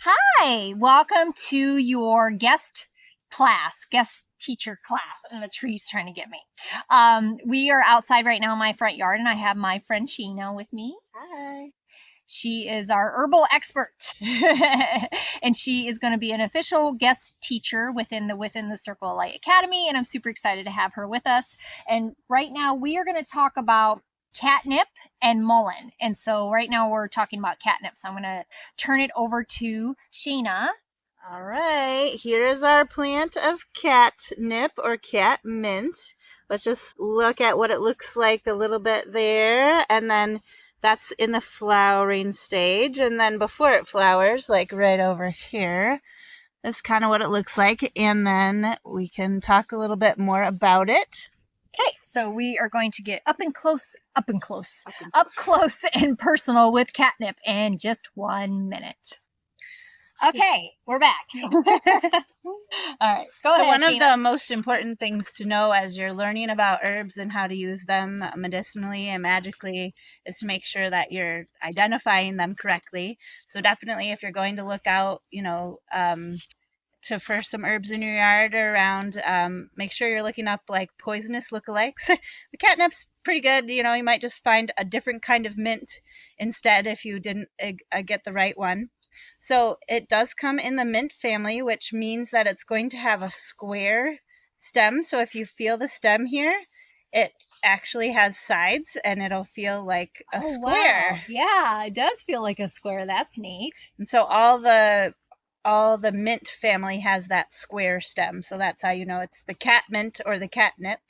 Hi, welcome to your guest teacher class. And the tree's trying to get me. We are outside right now in my front yard, and I have my friend Shana with me. Hi. She is our herbal expert, and she is going to be an official guest teacher within the Circle of Light Academy, and I'm super excited to have her with us. And right now we are going to talk about catnip and mullein. And so right now we're talking about catnip. So I'm going to turn it over to Shana. All right, here is our plant of catnip or cat mint. Let's just look at what it looks like a little bit there, and then that's in the flowering stage. And then before it flowers, like right over here, that's kind of what it looks like. And then we can talk a little bit more about it. Okay, so we are going to get up close and personal with catnip in just 1 minute. Okay, we're back. All right, go ahead. One Shana. of the most important things to know as you're learning about herbs and how to use them medicinally and magically is to make sure that you're identifying them correctly. So definitely, if you're going to look out, for some herbs in your yard or around, make sure you're looking up like poisonous lookalikes. The catnip's pretty good. You might just find a different kind of mint instead if you didn't get the right one. So it does come in the mint family, which means that it's going to have a square stem. So if you feel the stem here, it actually has sides and it'll feel like a square. Wow. Yeah, it does feel like a square. That's neat. And so all the mint family has that square stem. So that's how you know it's the cat mint or the catnip.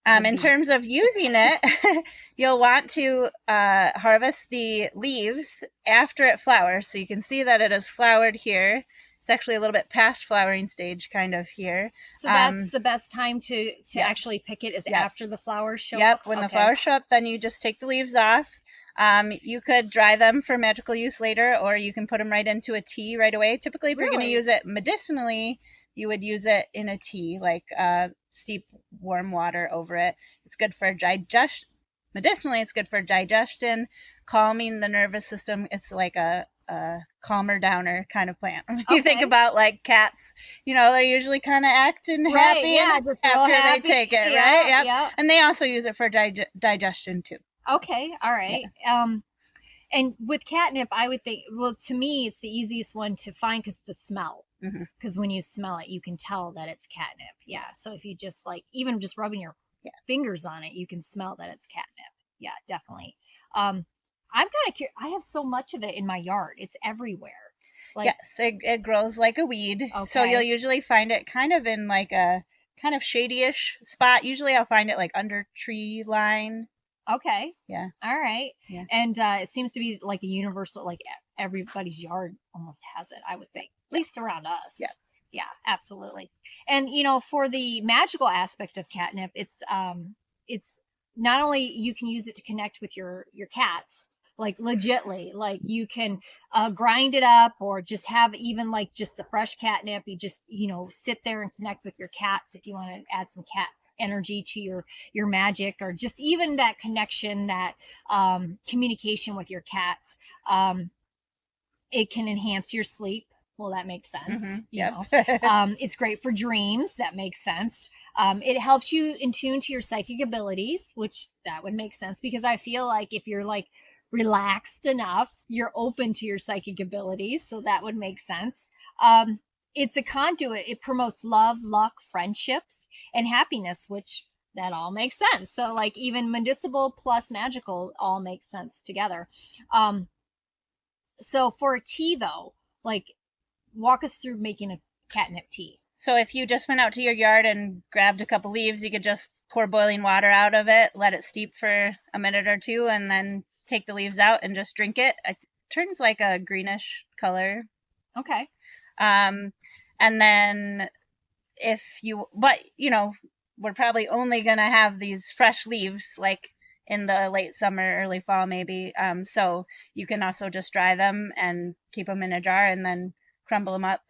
In terms of using it, you'll want to harvest the leaves after it flowers. So you can see that it has flowered here. It's actually a little bit past flowering stage kind of here. So that's the best time to actually pick it is after the flowers show up? Yep, when the flowers show up, then you just take the leaves off. You could dry them for magical use later, or you can put them right into a tea right away. Typically, if you're going to use it medicinally, you would use it in a tea, like steep warm water over it. It's good for digestion. Medicinally, it's good for digestion, calming the nervous system. It's like a calmer downer kind of plant. When you think about like cats, they're usually kind of acting happy after they take it, right? Yep. Yeah. And they also use it for digestion too. Okay, all right. Yeah. And with catnip, I would think, well, to me, it's the easiest one to find because the smell. Because when you smell it, you can tell that it's catnip. Yeah. So if you just even just rubbing your fingers on it, you can smell that it's catnip. Yeah, definitely. I'm kind of curious. I have so much of it in my yard. It's everywhere. Yes, it grows like a weed. Okay. So you'll usually find it kind of in like a kind of shady-ish spot. Usually I'll find it like under tree line. Okay. Yeah. All right. Yeah. And it seems to be like a universal, like everybody's yard almost has it, I would think. At least around us. Yeah. Yeah, absolutely. And, for the magical aspect of catnip, it's not only you can use it to connect with your cats, like legitly, like you can grind it up or just have even like just the fresh catnip. You just, sit there and connect with your cats if you want to add some cat energy to your magic, or just even that connection, that communication with your cats. It can enhance your sleep. Well, that makes sense. It's great for dreams. That makes sense. It helps you in tune to your psychic abilities, which that would make sense because I feel like if you're like relaxed enough, you're open to your psychic abilities. So that would make sense. It's a conduit. It promotes love, luck, friendships, and happiness, which that all makes sense. So like even medicinal plus magical all makes sense together. So for a tea though, like walk us through making a catnip tea. So if you just went out to your yard and grabbed a couple leaves, you could just pour boiling water out of it, let it steep for a minute or two, and then take the leaves out and just drink it. It turns like a greenish color. Okay. And then we're probably only going to have these fresh leaves like in the late summer, early fall, maybe. So you can also just dry them and keep them in a jar and then crumble them up.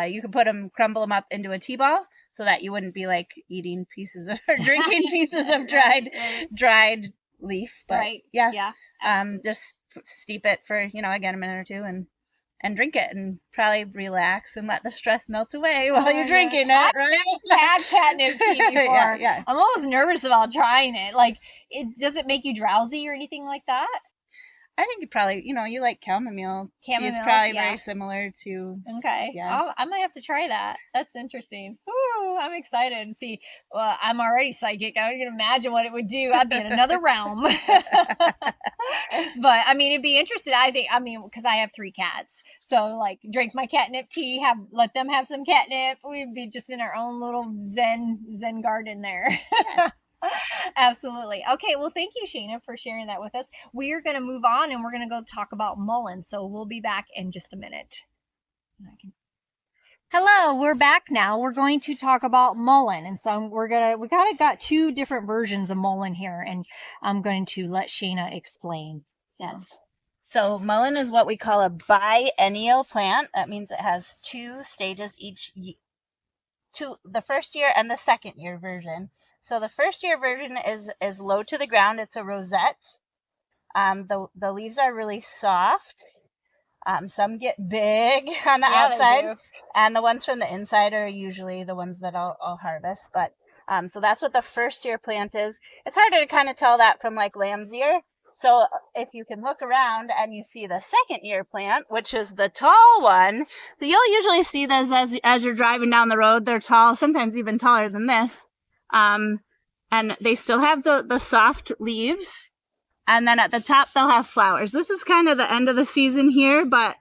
You can crumble them up into a tea ball so that you wouldn't be like eating pieces of or drinking pieces of dried leaf. But right. Yeah. Just steep it for, again, a minute or two and and drink it and probably relax and let the stress melt away while you're drinking it, right? I've had catnip tea before. Yeah. I'm almost nervous about trying it. Like, does it make you drowsy or anything like that? I think you probably, you like chamomile. Chamomile, it's probably very similar to. Okay. Yeah. I might have to try that. That's interesting. Ooh, I'm excited to see. Well, I'm already psychic. I can imagine what it would do. I'd be in another realm. But I mean, it'd be interesting. Because I have 3 cats, so like drink my catnip tea, let them have some catnip. We'd be just in our own little zen garden there. Yeah. Absolutely. Okay, well, thank you, Shana, for sharing that with us. We are going to move on and we're going to go talk about Mullein. So we'll be back in just a minute. Hello, we're back now. We're going to talk about Mullein. And so we got 2 different versions of Mullein here, and I'm going to let Shana explain. Yes. So Mullein is what we call a biennial plant. That means it has 2 stages each, the first year and the second year version. So the first year version is low to the ground. It's a rosette. The leaves are really soft. Some get big on the outside, and the ones from the inside are usually the ones that I'll harvest. But so that's what the first year plant is. It's harder to kind of tell that from like lamb's ear. So if you can look around and you see the second year plant, which is the tall one, you'll usually see those as you're driving down the road. They're tall, sometimes even taller than this. And they still have the soft leaves. And then at the top, they'll have flowers. This is kind of the end of the season here, but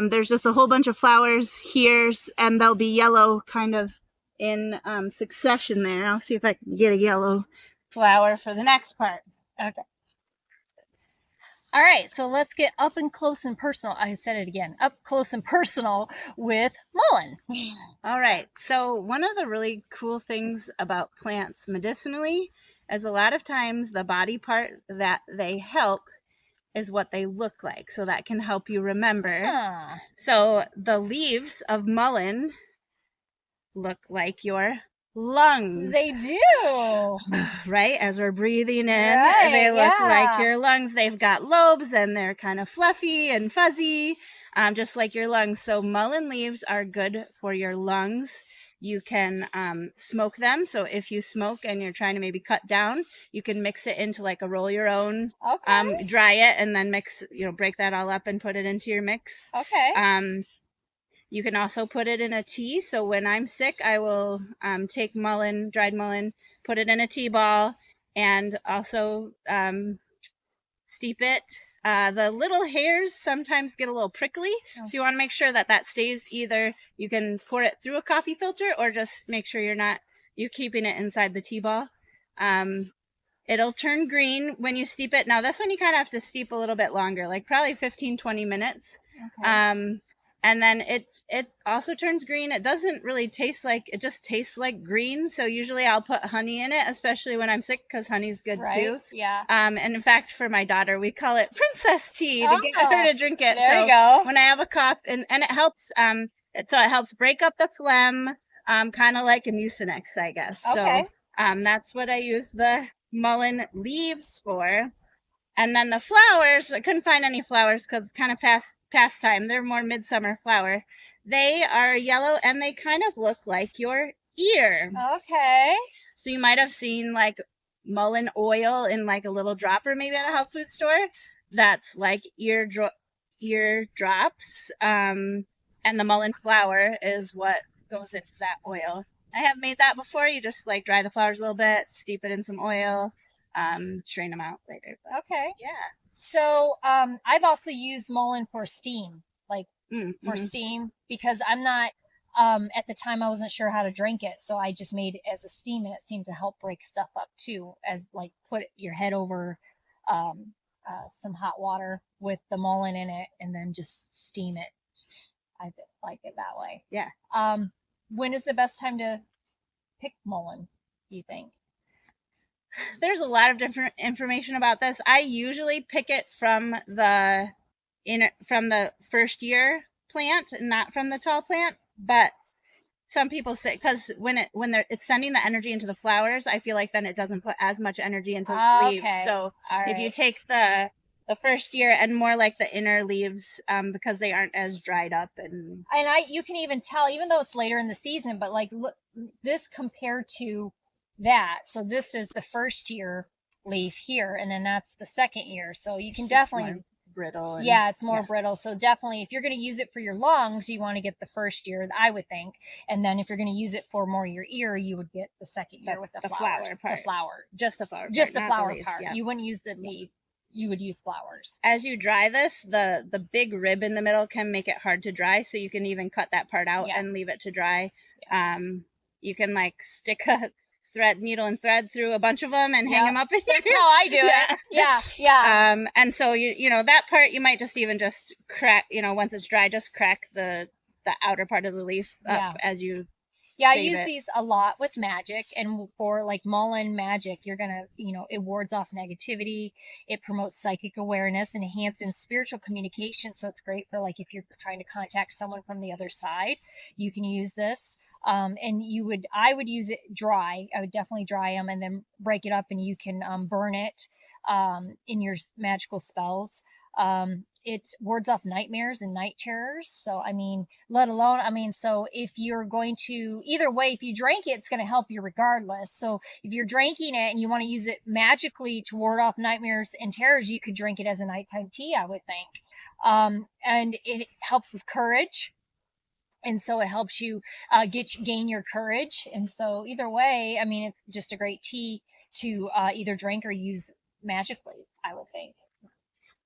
there's just a whole bunch of flowers here, and they'll be yellow kind of in succession there. I'll see if I can get a yellow flower for the next part. Okay. All right, so let's get up and close and personal. I said it again, up close and personal with Mullein. All right, so one of the really cool things about plants medicinally is a lot of times the body part that they help is what they look like. So that can help you remember. So the leaves of Mullein look like your lungs. They do. Right? As we're breathing in, they look like your lungs. They've got lobes and they're kind of fluffy and fuzzy, just like your lungs. So Mullein leaves are good for your lungs. You can smoke them. So if you smoke and you're trying to maybe cut down, you can mix it into like a roll your own, dry it, and then mix, break that all up and put it into your mix. Okay. You can also put it in a tea. So when I'm sick, I will take Mullein, dried Mullein, put it in a tea ball, and also steep it. The little hairs sometimes get a little prickly, so you want to make sure that stays. Either you can pour it through a coffee filter, or just make sure you're keeping it inside the tea ball. It'll turn green when you steep it. Now this one you kind of have to steep a little bit longer, like probably 15-20 minutes. Okay. And then it also turns green. It doesn't really taste like, it just tastes like green. So usually I'll put honey in it, especially when I'm sick, because honey's good too. Yeah. And in fact, for my daughter, we call it princess tea to get her to drink it. There you go. When I have a cough, and it helps, it helps break up the phlegm, kind of like a Mucinex, I guess. Okay. So that's what I use the Mullein leaves for. And then the flowers, I couldn't find any flowers because it's kind of past time. They're more midsummer flower. They are yellow and they kind of look like your ear. Okay. So you might have seen like Mullein oil in like a little dropper maybe at a health food store. That's like ear drops. And the Mullein flower is what goes into that oil. I have made that before. You just like dry the flowers a little bit, steep it in some oil. Strain them out later. Okay. Yeah. So I've also used Mullein for steam, for steam, because I'm not at the time I wasn't sure how to drink it, so I just made it as a steam, and it seemed to help break stuff up too, as like put your head over some hot water with the Mullein in it and then just steam it. I like it that way. Yeah. When is the best time to pick Mullein, do you think? There's a lot of different information about this. I usually pick it from the first year plant, not from the tall plant. But some people say, because when it's sending the energy into the flowers, I feel like then it doesn't put as much energy into the leaves. So if you take the the first year, and more like the inner leaves, because they aren't as dried up. And you can even tell, even though it's later in the season, but like look, this compared to that. So this is the first year leaf here, and then that's the second year. So you can definitely brittle. And, it's more brittle. So definitely, if you're going to use it for your lungs, you want to get the first year, I would think. And then if you're going to use it for more your ear, you would get the second year with the flower part. The flower. Just the flower part. Just the flower part. You wouldn't use the leaf. You would use flowers. As you dry this, the big rib in the middle can make it hard to dry. So you can even cut that part out and leave it to dry. You can like stick a needle and thread through a bunch of them and hang them up. That's how I do it. Yeah. And so you know that part you might just crack, once it's dry, just crack the outer part of the leaf up as you. Yeah, I use these a lot with magic, and for like Mullein magic, you're gonna, it wards off negativity, it promotes psychic awareness, and enhances spiritual communication. So it's great for like if you're trying to contact someone from the other side, you can use this. And I would use it dry. I would definitely dry them and then break it up, and you can burn it in your magical spells. It wards off nightmares and night terrors. So, so if you're going to, either way, if you drink it, it's going to help you regardless. So if you're drinking it and you want to use it magically to ward off nightmares and terrors, you could drink it as a nighttime tea, I would think. And it helps with courage. And so it helps you gain your courage. And so either way, it's just a great tea to either drink or use magically, I would think.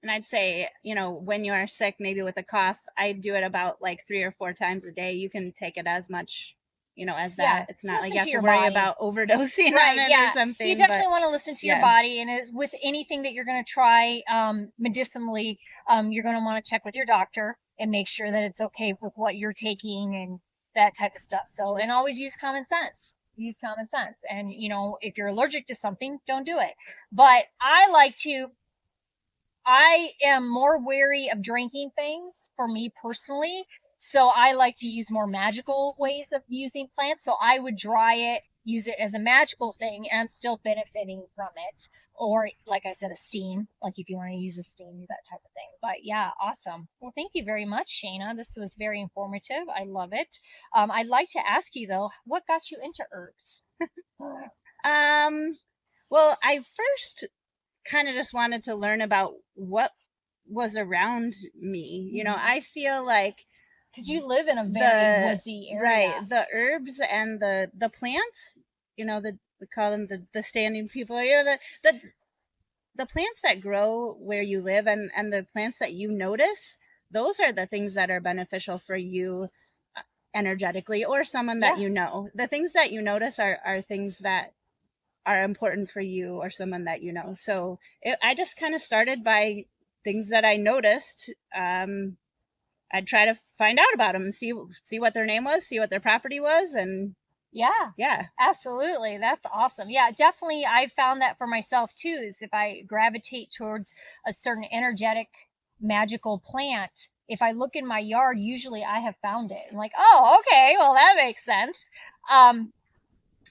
And I'd say, when you are sick, maybe with a cough, I do it about like 3 or 4 times a day. You can take it as much, as that. Yeah, it's not like you have to worry about overdosing on it or something. You definitely want to listen to your body. And with anything that you're going to try medicinally, you're going to want to check with your doctor and make sure that it's okay with what you're taking and that type of stuff. So, and always use common sense. Use common sense. And, if you're allergic to something, don't do it. But I am more wary of drinking things for me personally. So I like to use more magical ways of using plants. So I would dry it, use it as a magical thing, and I'm still benefiting from it. Or like I said, a steam, like if you want to use a steam, that type of thing. But yeah, awesome. Well, thank you very much, Shana. This was very informative. I love it. I'd like to ask you though, what got you into herbs? Well, I first kind of just wanted to learn about what was around me. I feel like because you live in a very woodsy area, right? The herbs and the plants, we call them the standing people. The plants that grow where you live and the plants that you notice, those are the things that are beneficial for you energetically or someone that you know. The things that you notice are things that are important for you or someone that you know. So I just kind of started by things that I noticed. I'd try to find out about them and see what their name was, see what their property was. And yeah, absolutely. That's awesome. Yeah, definitely. I found that for myself too, is if I gravitate towards a certain energetic, magical plant, if I look in my yard, usually I have found it. I'm like, oh, okay, well, that makes sense.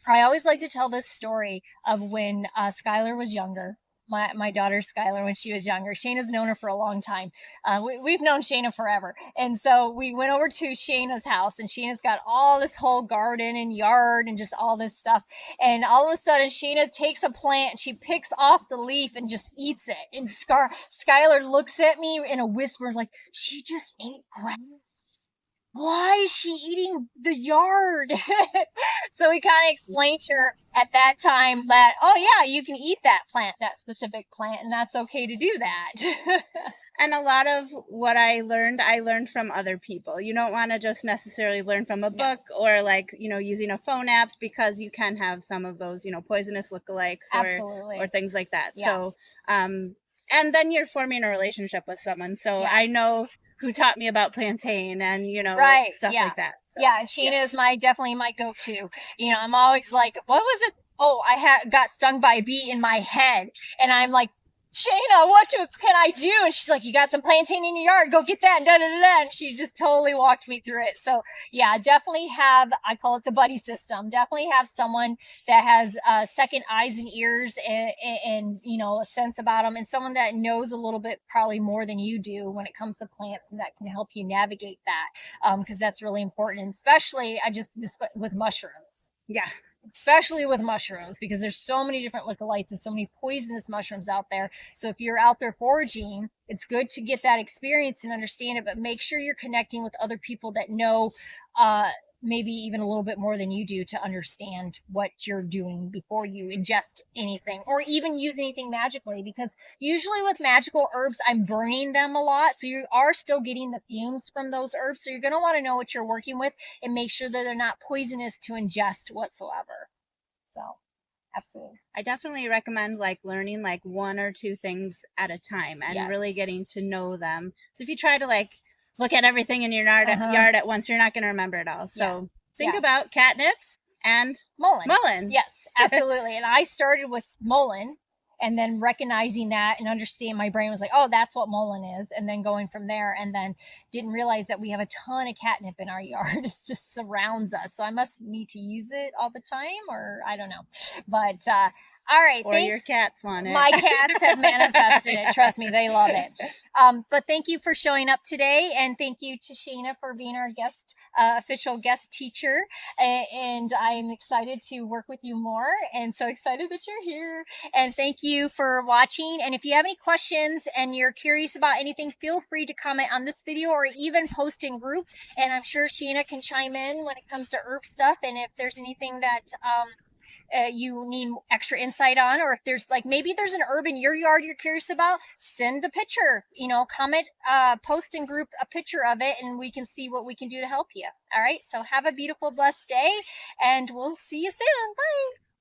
I always like to tell this story of when Skylar was younger. My daughter Skylar, when she was younger. Shana's known her for a long time. We've known Shana forever. And so we went over to Shana's house, and Shana's got all this whole garden and yard and just all this stuff. And all of a sudden, Shana takes a plant and she picks off the leaf and just eats it. And Skylar looks at me in a whisper like, she just ate grass. Why is she eating the yard? So we kind of explained to her at that time that, oh yeah, you can eat that plant, that specific plant, and that's okay to do that. And a lot of what I learned from other people. You don't want to just necessarily learn from a book or like, using a phone app, because you can have some of those, poisonous lookalikes or things like that. Yeah. So, and then you're forming a relationship with someone. So I know who taught me about plantain and, stuff like that. So, yeah. Shana is definitely my go-to. I'm always like, what was it? Oh, I got stung by a bee in my head. And I'm like Shana, can I do? And she's like, you got some plantain in your yard, go get that, and da da da. And she just totally walked me through it. So yeah, definitely have, I call it the buddy system. Definitely have someone that has second eyes and ears and you know, a sense about them, and someone that knows a little bit probably more than you do when it comes to plants, and that can help you navigate that, because that's really important. And especially, I just with mushrooms. Yeah. Especially with mushrooms, because there's so many different lookalikes and so many poisonous mushrooms out there. So if you're out there foraging, it's good to get that experience and understand it, but make sure you're connecting with other people that know maybe even a little bit more than you do to understand what you're doing before you ingest anything or even use anything magically, because usually with magical herbs, I'm burning them a lot. So you are still getting the fumes from those herbs. So you're going to want to know what you're working with and make sure that they're not poisonous to ingest whatsoever. So absolutely. I definitely recommend like learning like one or two things at a time and really getting to know them. So if you try to like look at everything in your yard at once, you're not going to remember it all. So think about catnip and mullein. Yes, absolutely. And I started with mullein, and then recognizing that and understanding, my brain was like, oh, that's what mullein is. And then going from there, and then didn't realize that we have a ton of catnip in our yard. It just surrounds us. So I must need to use it all the time, or I don't know. But all right, or thanks. Your cats want it. My cats have manifested it. Trust me, they love it. But thank you for showing up today, and thank you to Shana for being our guest, official guest teacher. And I'm excited to work with you more, and so excited that you're here. And thank you for watching. And if you have any questions and you're curious about anything, feel free to comment on this video or even post in group. And I'm sure Shana can chime in when it comes to herb stuff. And if there's anything that you need extra insight on, or if there's like, maybe there's an herb in your yard you're curious about, send a picture, you know, comment, post in group a picture of it, and we can see what we can do to help you. All right. So have a beautiful, blessed day, and we'll see you soon. Bye.